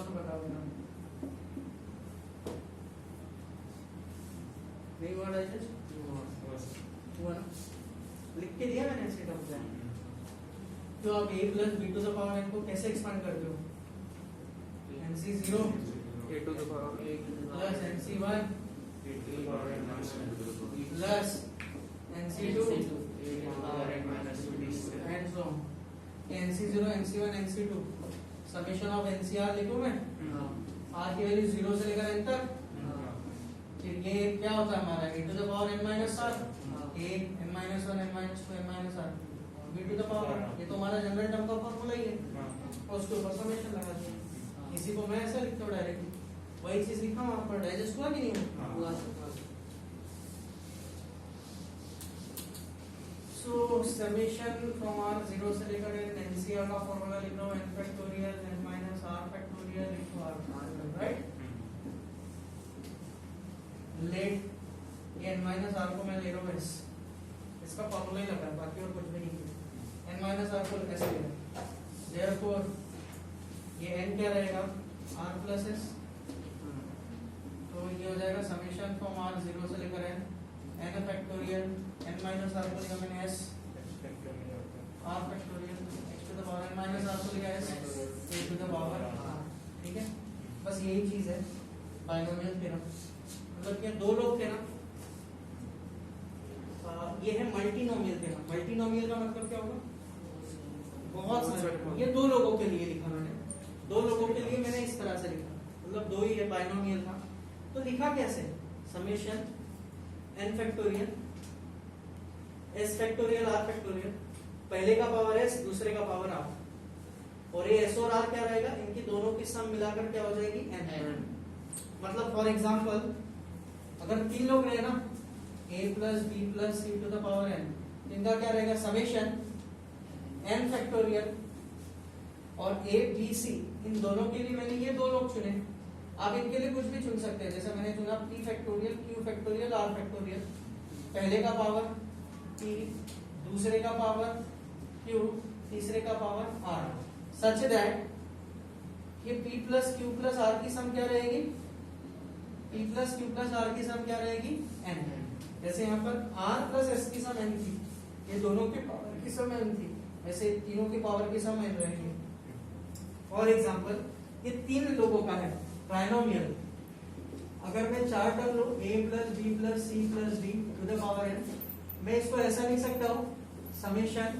तो बताओ ना, नहीं हुआ डाइजेस्ट? हुआ ना, लिख के दिया मैंने ऐसे टर्म। तो आप a plus b to the power n को कैसे एक्सपांड करते हो? nc 0 a to the power plus nc 1 a to the power n minus 1 plus nc 2 a to the power n minus 2 and so on. nc 0 nc 1 nc 2 summation of ncr लिखूं मैं, r की value 0 से लेकर n तक। फिर ये क्या होता है हमारा a to the power n minus r, a n minus 1 n minus 2 n minus r b to the power, ये तो हमारा जनरल टर्म का फॉर्मूला ही है, और उसके ऊपर समेशन लगा दिया। इसी को मैं ऐसा लिखता हूँ डायरेक्टली, वही चीज लिखा वहां पर। डाइजेस्ट हुआ कि नहीं हुआ? सो समेशन फ्रॉम r 0 से लेकर n ncr का फॉर्मूला लिख रहा हूँ, n factorial n minus r factorial into r, right. Let ये n माइनस r को मैं ले रहा हूँ s, इसका फॉर्मूला ही लगा है, बाकी और कुछ भी नहीं है। n माइनस r को ऐसे ले रहा हूँ, देयरफॉर ये n क्या रहेगा, r प्लस s, तो ये हो जाएगा समेशन फ्रॉम r 0 से लेकर n factorial n minus r को लिखा मैंने s r factorial x to the power n minus r को लिखा s a to the power r, ठीक है। बस यही चीज है बाइनोमियल थ्योरम, मतलब ये दो लोग थे ना, ये है मल्टीनोमियल थ्योरम। मल्टीनोमियल का मतलब क्या होगा, बहुत सारे, ये दो लोगों के लिए लिखा मैंने, दो लोगों के लिए मैंने इस तरह से लिखा, मतलब दो ही है, बाइनोमियल था। तो लिखा कैसे, summation n factorial s factorial r factorial, पहले का पावर s दूसरे का पावर r, और ये s और r क्या रहेगा, इनकी दोनों की सम मिलाकर क्या हो जाएगी n। मतलब फॉर एग्जांपल अगर तीन लोग रहे ना, a plus b plus c to the power n, इनका क्या रहेगा समेशन n फैक्टोरियल, और a b c, इन दोनों के लिए मैंने ये दो लोग चुने, आप इनके लिए कुछ भी चुन सकते हैं। जैसे मैंने चुना p factorial q factorial r factorial, पहले का पावर p, दूसरे का पावर q, तीसरे का पावर r, सच दैट ये p plus q plus r की सम क्या रहेगी, p plus q plus r की सम क्या रहेगी n। जैसे यहाँ पर r प्लस s की सम n थी, ये दोनों के पावर की सम n थी, वैसे तीनों की पावर की सम n रहेगी। फॉर एग्जांपल ये तीन लोगों का है ट्राइनोमियल, अगर मैं चार टर्म लूं a plus b plus c plus d to the power n, मैं इसको ऐसा लिख सकता हूँ समेशन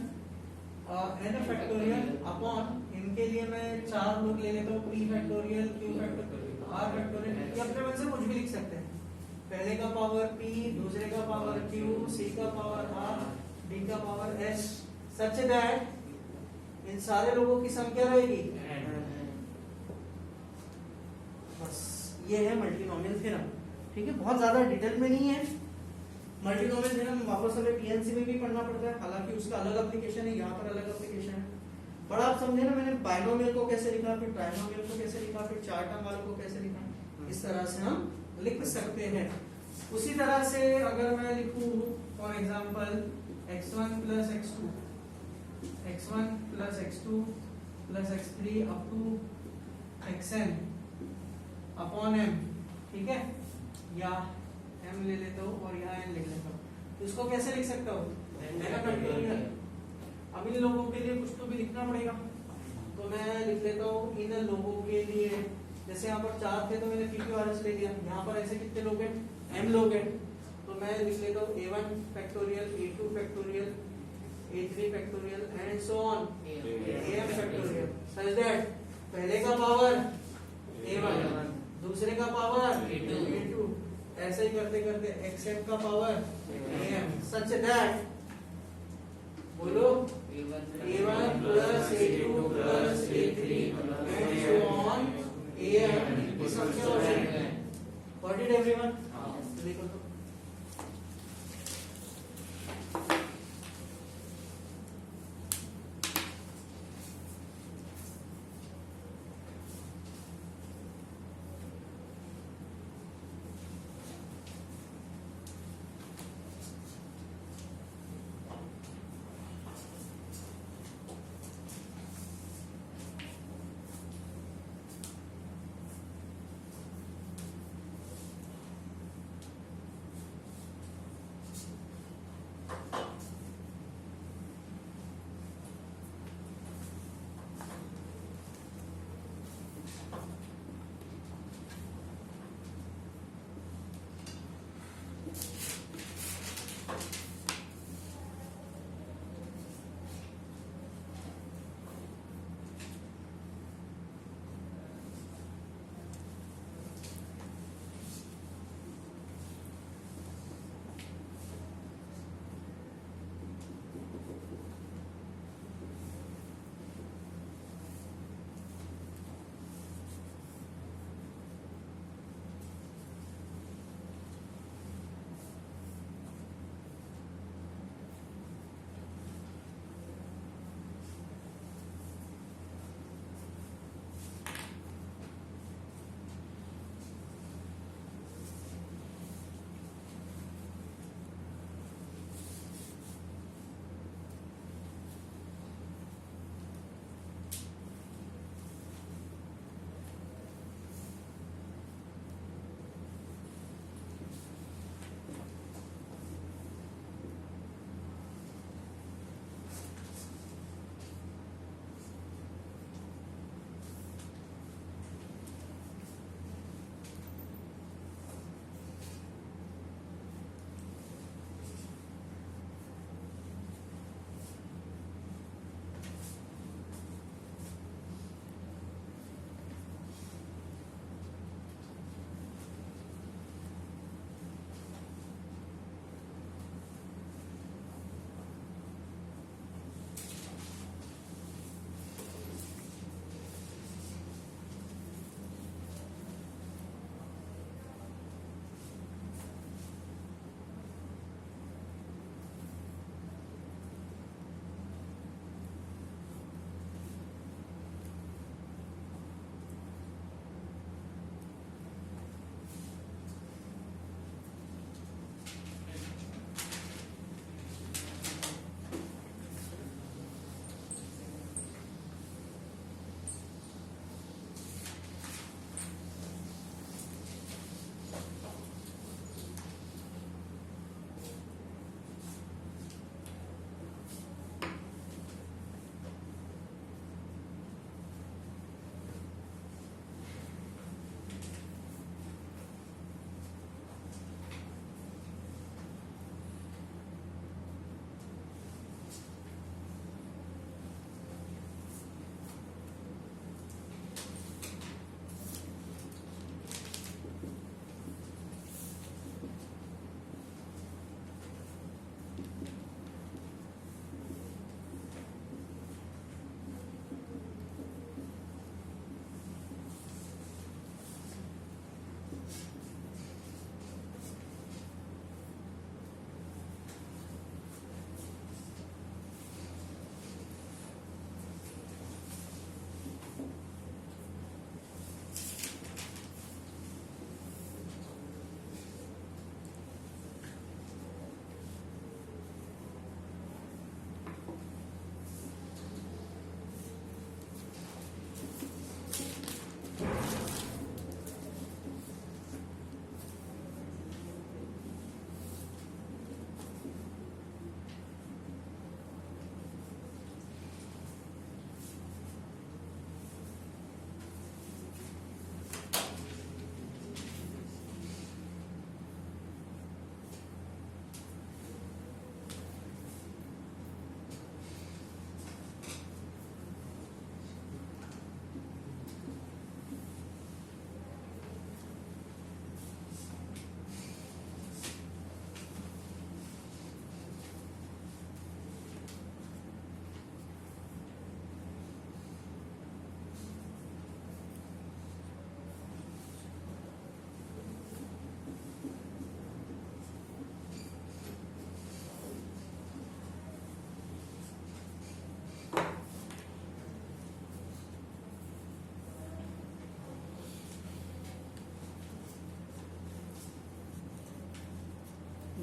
n फैक्टोरियल अपॉन, इनके लिए मैं चार लोग ले लेता हूँ p factorial q factorial r factorial, ये अपने मन से कुछ भी लिख सकते हैं, पहले का पावर p, दूसरे का पावर q, c का पावर r, d का power s, such that in सारे लोगों की सम क्या रहेगी, बस ये है मल्टीनोमियल थ्योरम। ठीक है, बहुत ज्यादा डिटेल में नहीं है। मल्टीनोमियल थ्योरम वापस हमें पीएनसी में भी पढ़ना पड़ता है, हालांकि उसका अलग एप्लीकेशन है, यहाँ पर अलग एप्लीकेशन है। बड़ा आप समझे ना, मैंने बाइनोमियल को कैसे लिखा, फिर ट्राइनोमियल को कैसे लिखा, फिर चार टर्म वालों को कैसे लिखा, इस तरह से हम लिख सकते हैं। उसी तरह से अगर मैं लिखूं for example x1 plus x2, x1 plus x2 plus x3 up to xn upon m, ठीक है, या m ले लेता हूँ और यहाँ n लिख लेता हूँ, तो इसको कैसे लिख सकता हूँ, अब इन लोगों के लिए कुछ तो भी लिखना पड़ेगा, तो मैं लिख लेता हूँ इन लोगों के लिए, जैसे यहाँ पर चार थे तो मैंने PQRS ले लिया, यहाँ पर ऐसे कितने लोग हैं, m लोग हैं, तो मैं लिख लेता हूँ a1 factorial, a2 factorial, a3 factorial and so on am factorial, such that पहले का पावर a1, दूसरे का पावर a2, ऐसे ही करते करते xm का पावर am, सच दैट बोलो a1 plus a2 plus a3 and so on am की संख्या हो जाएगी। Got it everyone? देखो तो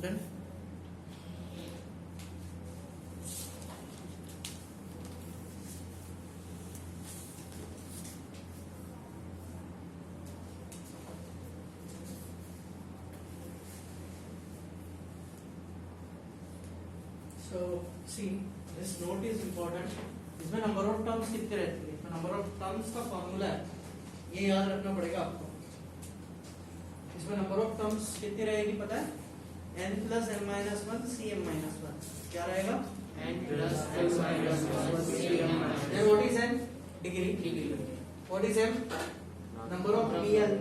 question. So see, this note is important. इसमें नंबर ऑफ टर्म्स कितने रहते हैं? नंबर ऑफ टर्म्स का फॉर्मूला है, ये याद रखना पड़ेगा आपको। इसमें नंबर ऑफ टर्म्स कितनी रहेगी पता है? n plus n minus 1 cm minus 1। क्या रहेगा? n plus n minus 1 cm minus 1। Then what is n? Degree. What is m? Number of real।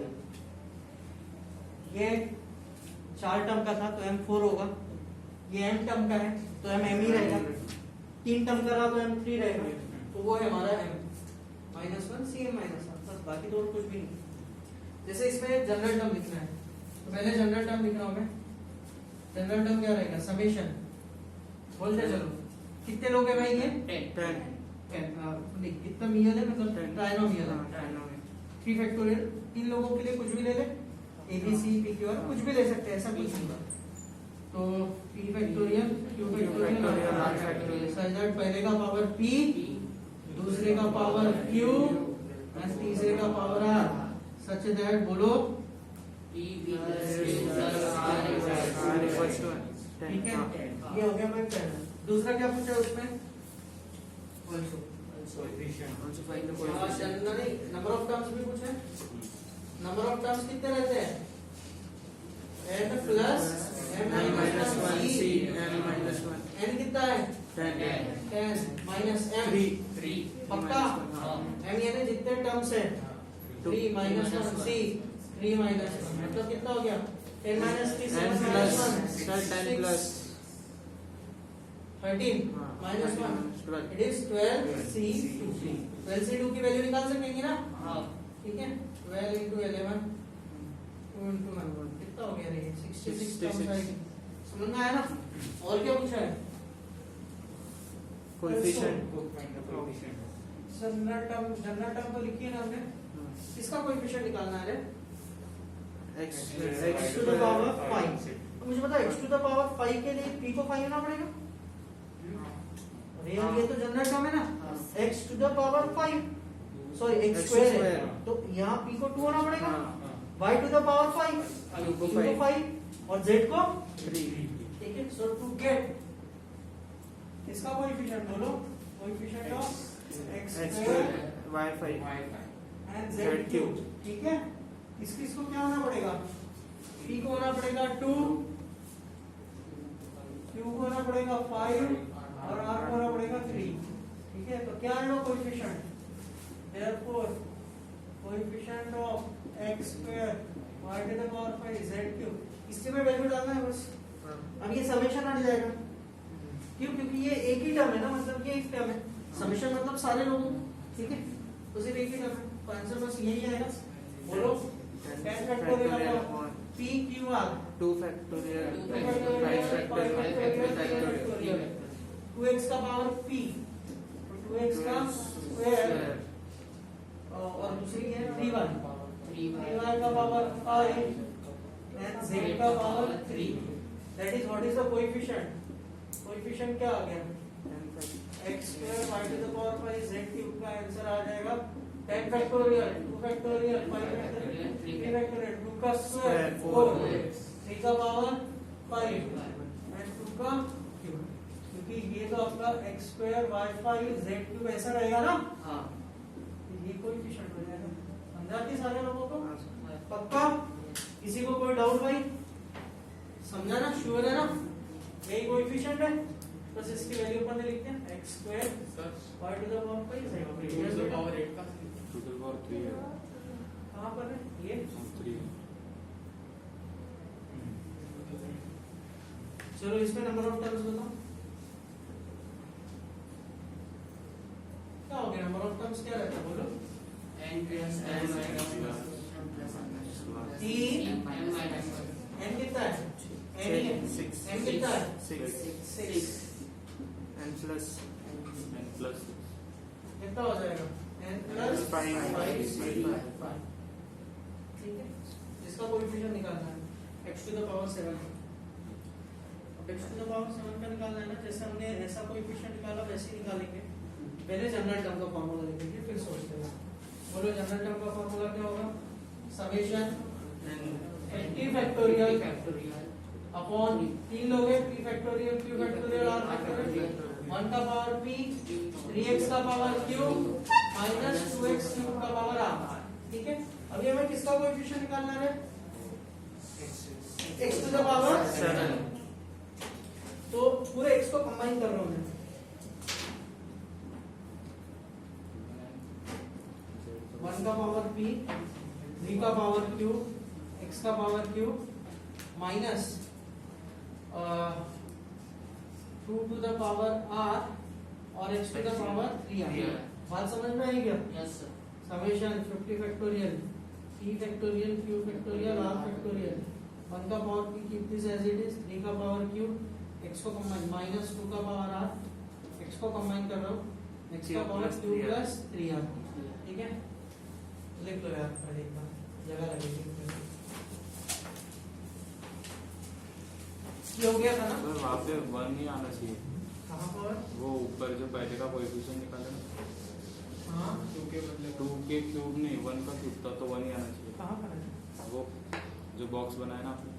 ये 4 टर्म का था तो m 4 होगा। ये m टर्म का है तो m ही रहेगा। 3 टर्म का रहा तो m 3 रहेगा। तो वो है हमारा m minus 1 cm minus 1, बस बाकी तो और कुछ भी नहीं। जैसे इसमें जनरल टर्म लिखना है तो पहले जनरल टर्म लिख रहा हूं मैं। जनरल टर्म क्या रहेगा? समेशन। बोलते चलो कितने लोग हैं भाई? ये 10 कितना मियल है, मतलब ट्राइनोमियल है। 3 फैक्टोरियल। 3 लोगों के लिए कुछ भी ले ले, A B C P Q R कुछ भी ले सकते हैं, ऐसा कुछ नहीं। तो p factorial q factorial r factorial, such that पहले का पावर p, दूसरे का पावर q और तीसरे का पावर r, सच दैट बोलो p plus q plus r equals to 1। ठीक है, ये हो गया भाई पहला। दूसरा क्या पूछा है उसमें? Also also find the coefficient। नहीं, नंबर ऑफ टर्म्स भी पूछा है। नंबर ऑफ टर्म्स कितने रहते हैं? n plus m minus 1 c m minus 1 n कितना है? 10 माइनस m 3 पक्का? m यानी जितने टर्म्स है 3 माइनस 1 c 3 माइनस 1 मतलब कितना हो गया? 10 minus 3 7 minus 1 10 plus 13 minus 1 it is 12c2। 12c2 की वैल्यू निकाल सकेंगे ना? ठीक है, 12 into 11 2 into 1 कितना हो गया रे? 66 टर्म्स आएगी। समझ में आया ना? और क्या पूछा है? coefficient। जनरल टर्म तो लिखी है ना हमने, इसका कोएफिशिएंट निकालना है रे। x x to the power 5। तो मुझे पता है x to the power 5 के लिए p को 5 होना पड़ेगा। अरे यार ये तो जनरल टर्म है ना, x to the power 5 sorry x square है तो यहाँ p को 2 होना पड़ेगा। y to the power 5 q को 5 और z को 3। ठीक है। सो टू गेट इसका कोएफिशिएंट बोलो, coefficient of x square y 5 and z cube. ठीक है, इसको क्या होना पड़ेगा? p को होना पड़ेगा 2, q को होना पड़ेगा 5 और r को होना पड़ेगा 3। ठीक है, तो क्या है coefficient? therefore coefficient of x square y to the power 5 z cube. इसके में वैल्यू डालना है बस। अब ये समेशन हट जाएगा, क्यों? क्योंकि ये एक ही टर्म है ना, मतलब ये एक टर्म है। समेशन मतलब सारे लोगों, ठीक है, तो सिर्फ एक ही टर्म है, तो आंसर बस यही आएगा। बोलो 10 factorial p q r 2 factorial 5 factorial 2x का पावर p, 2x का स्क्वायर और दूसरी है 3y का पावर 5 एंड z का power 3। That is what is the coefficient? Coefficient क्या आ गया? x square y to the power 5 z cube का आंसर आ जाएगा 10 फैक्टोरियल 2 फैक्टोरियल 5 फैक्टोरियल 3 फैक्टोरियल 2 का स्क्वायर 4 3 का पावर 5 एंड 2 का क्यूब। क्योंकि ये तो आपका x square y 5 z cube ऐसा रहेगा ना, हां ये कोएफिशिएंट हो जाएगा। समझा कि सारे लोगों को? पक्का? किसी को कोई डाउट भाई? समझा ना? श्योर है ना? यही कोएफिशिएंट है, बस इसकी वैल्यू अपन ने लिखते हैं x square y to the power 5 z to the power 8 का टू द पावर 3 है। कहां पर है ये? 3। चलो इसमें नंबर ऑफ टर्म्स बताओ क्या हो गया? नंबर ऑफ टर्म्स क्या रहता है बोलो? n plus n minus 3 n कितना है? n ही है। 6 n कितना है? 6 n plus कितना हो जाएगा? n प्लस 5 ठीक है, इसका कोएफिशिएंट निकालना है x to the power 7। x to the power 7 का निकालना है ना, जैसे हमने ऐसा कोएफिशिएंट निकाला वैसे ही निकालेंगे। पहले जनरल टर्म का फार्मूला लिखेंगे फिर सोचते हैं। बोलो जनरल टर्म का फार्मूला क्या होगा? समेशन t फैक्टोरियल अपॉन 3 लोग हैं p factorial q factorial r factorial 1 का पावर p 3x का power q minus 2x cube का पावर r। ठीक है, अब ये हमें किसका कोएफिशिएंट निकालना है? x to the power 7। तो पूरे x को कंबाइन कर रहा हूं मैं। 1 का पावर p 3 का पावर q x का power q minus 2 to the power r और x to the power 3r। बात समझ में आई क्या? Yes sir. Summation 50 factorial p factorial q factorial r factorial 1 का power p keep this as it is 3 का power q x को combine minus 2 का पावर r x को कंबाइन कर रहा हूं x का पावर q प्लस 3r। ठीक है, लिख लो यार पहले एक बार, जगह लगेगी। ये हो गया था ना? सर वहाँ पे 1 ही आना चाहिए। कहां पर? वो ऊपर जो पहले का कोएफिशिएंट निकाला ना, हां 2 के क्यूब नहीं 1 का क्यूब था तो 1 ही आना चाहिए। कहां पर है? वो जो बॉक्स बनाया ना आपने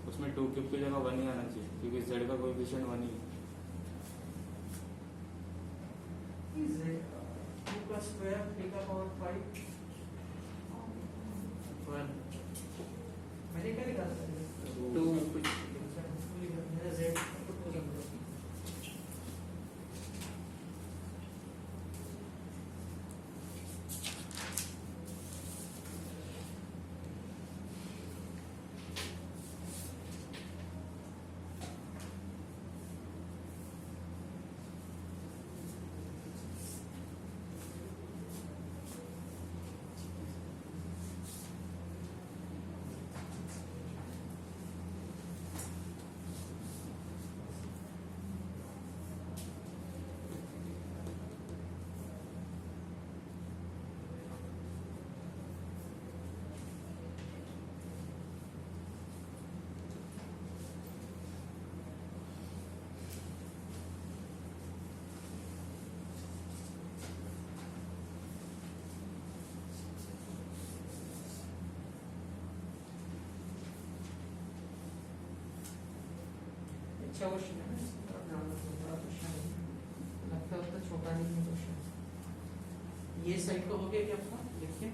उसमें 2 क्यूब की जगह 1 ही आना चाहिए क्योंकि z का कोएफिशिएंट 1 ही है। z 2 का स्क्वायर 3 का पावर 5 मैंने क्या लिखा था? 2 z अच्छा क्वेश्चन है, बड़ा क्वेश्चन है, लगता है उतना छोटा नहीं है क्वेश्चन। ये साइड का हो गया क्या आपका? देखिए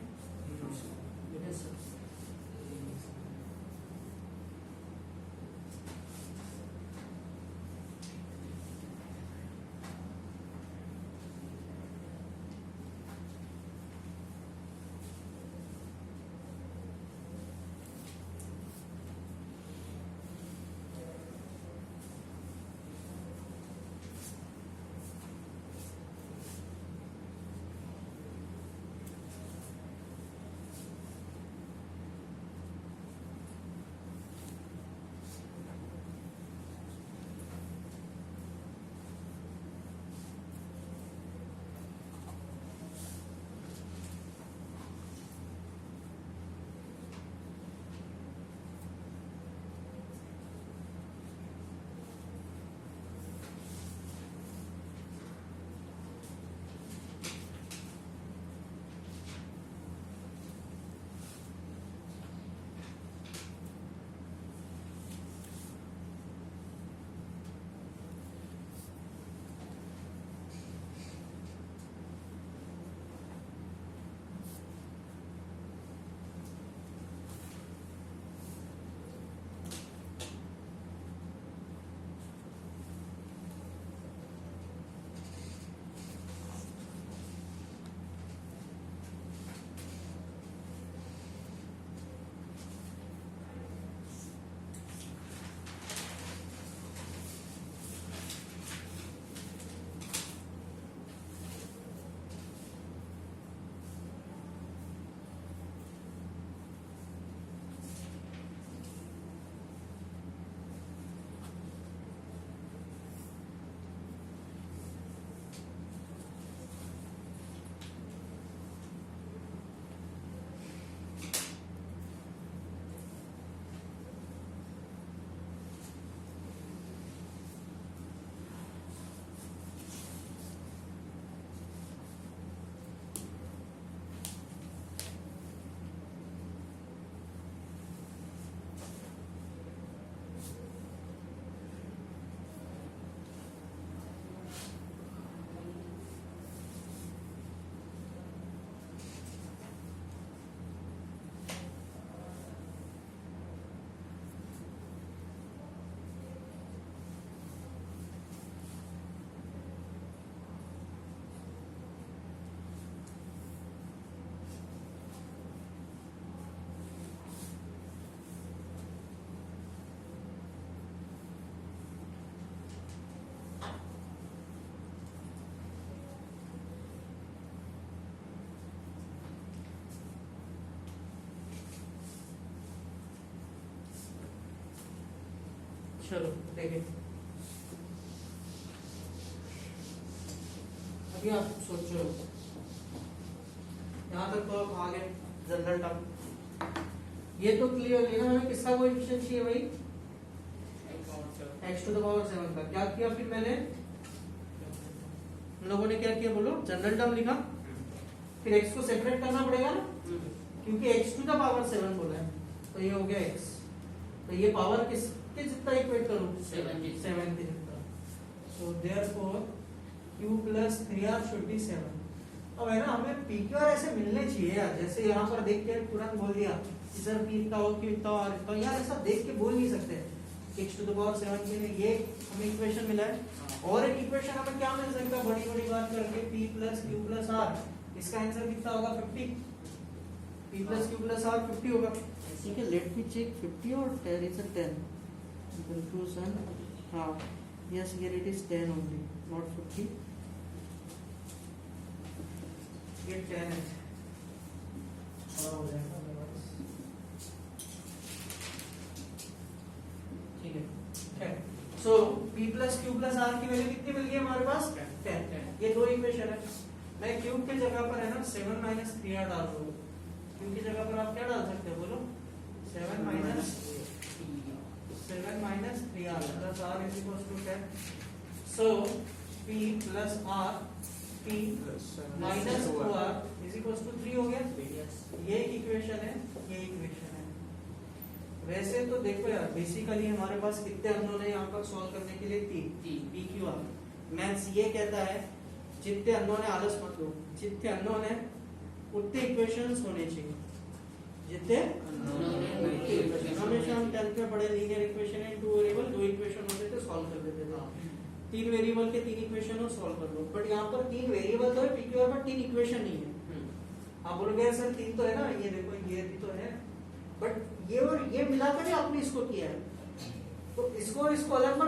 यस सर। चलो देखिए, अभी आप सोचो, यहाँ तक तो आप आ गए जनरल टर्म। ये तो क्लियर है ना, हमें किसका कोएफिशिएंट चाहिए भाई, x टू द पावर 7 का। क्या किया फिर मैंने, हम लोगों ने क्या किया बोलो, जनरल टर्म लिखा, फिर x को सेपरेट करना पड़ेगा ना, क्योंकि x टू द पावर 7 बोला है, तो ये हो गया x, तो ये पावर किसके जितना इक्वेट करूं, 7 के जितना। So therefore q plus 3r should be 7। अब है ना, हमें p q r ऐसे मिलने चाहिए यार, जैसे यहाँ पर देख के तुरंत बोल दिया कि सर p इतना हो, q इतना हो, r इतना हो, यार ऐसा देख के बोल नहीं सकते। x टू द पावर 7 के लिए ये हमें इक्वेशन मिला है, और एक इक्वेशन हमें क्या मिल सकता है, बड़ी बड़ी बात करके p plus q plus r, इसका आंसर कितना होगा 50, p plus q plus r 50 होगा। ठीक है, लेट मी चेक 50 और 10 is a 10 कंफ्यूजन, हाँ yes here it is 10 only not 50, ये 10 है, थोड़ा हो जाएगा otherwise। ठीक है, सो p plus q plus r की वैल्यू कितनी मिल गई हमारे पास 10। ये दो इक्वेशन है, मैं q की जगह पर है ना 7 माइनस 3r डाल दूंगा, q की जगह पर आप क्या डाल सकते हो बोलो, 7 minus 3r plus r is equal to 10। So p plus r, p minus 2r is equal to 3 हो गया। ये एक इक्वेशन है, ये इक्वेशन है। वैसे तो देखो यार, बेसिकली हमारे पास कितने अननोन है यहाँ पर सॉल्व करने के लिए, 3 p q r। मैथ्स ये कहता है जितने अननोन है, आलस मत लो, जितने अननोन है उतने इक्वेशंस होने चाहिए, जितने हमेशा हम 10th में पढ़े लीनियर इक्वेशन है, 2 वेरिएबल, 2 इक्वेशन होते थे सॉल्व कर देते थे, 3 वेरिएबल के 3 इक्वेशन हो सॉल्व कर लो। बट यहाँ पर 3 वेरिएबल तो है p q r पर 3 इक्वेशन नहीं है। आप बोलोगे सर 3 तो है ना, ये देखो ये भी तो है, बट ये और ये मिलाकर ही आपने इसको किया है, तो इसको अलग मत